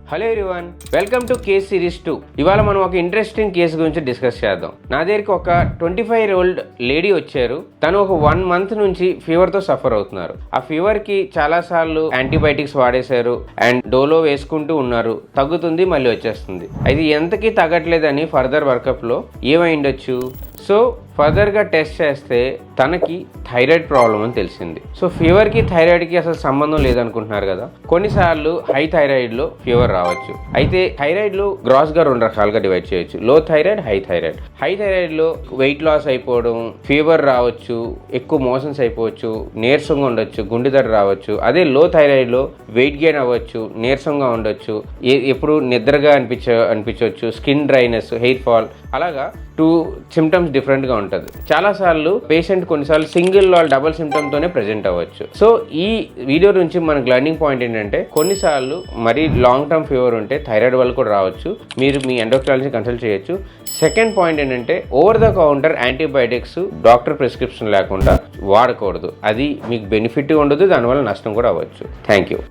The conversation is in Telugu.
Hello everyone, welcome to case series 2. ఇవాళ మనం ఒక ఇంట్రెస్టింగ్ కేసు గురించి డిస్కస్ చేద్దాం. నా దగ్గరికి ఒక 25-year-old లేడీ వచ్చారు. తను ఒక 1 month నుంచి ఫీవర్తో సఫర్ అవుతున్నారు. ఆ ఫీవర్కి చాలాసార్లు యాంటీబయాటిక్స్ వాడేశారు అండ్ డోలో వేసుకుంటూ ఉన్నారు. తగ్గుతుంది, మళ్ళీ వచ్చేస్తుంది. అయితే ఎంతకీ తగ్గట్లేదని ఫర్దర్ వర్కప్లో ఏమైండొచ్చు? సో ఫర్దర్గా టెస్ట్ చేస్తే తనకి థైరాయిడ్ ప్రాబ్లం అని తెలిసింది. సో ఫీవర్కి థైరాయిడ్కి అసలు సంబంధం లేదనుకుంటున్నారు కదా. కొన్నిసార్లు హై థైరాయిడ్లో ఫీవర్ రావచ్చు. అయితే థైరాయిడ్లో గ్రాస్గా 2 రకాలుగా డివైడ్ చేయొచ్చు: low thyroid, high thyroid. High థైరాయిడ్లో వెయిట్ లాస్ అయిపోవడం, ఫీవర్ రావచ్చు, ఎక్కువ మోషన్స్ అయిపోవచ్చు, నీరసంగా ఉండొచ్చు, గుండెదడ రావచ్చు. అదే లో థైరాయిడ్లో వెయిట్ గెయిన్ అవ్వచ్చు, నీరసంగా ఉండొచ్చు, ఎప్పుడు నిద్రగా అనిపించవచ్చు, స్కిన్ డ్రైనెస్, హెయిర్ ఫాల్, అలాగా 2 సిమ్టమ్స్ డిఫరెంట్గా ఉంటుంది. చాలాసార్లు పేషెంట్ కొన్నిసార్లు సింగిల్ ఆర్ డబుల్ సిమ్టమ్తోనే ప్రెజెంట్ అవ్వచ్చు. సో ఈ వీడియో నుంచి మనకు లర్నింగ్ పాయింట్ ఏంటంటే, కొన్నిసార్లు మరీ లాంగ్ టర్మ్ ఫీవర్ ఉంటే థైరాయిడ్ వల్ల కూడా రావచ్చు. మీరు మీ ఎండోక్రైనాలజిస్ట్ కన్సల్ట్ చేయొచ్చు. సెకండ్ పాయింట్ ఏంటంటే, over the counter antibiotics doctor prescription లేకుండా వాడకూడదు. అది మీకు బెనిఫిట్ ఉండదు, దానివల్ల నష్టం కూడా అవ్వచ్చు. Thank you.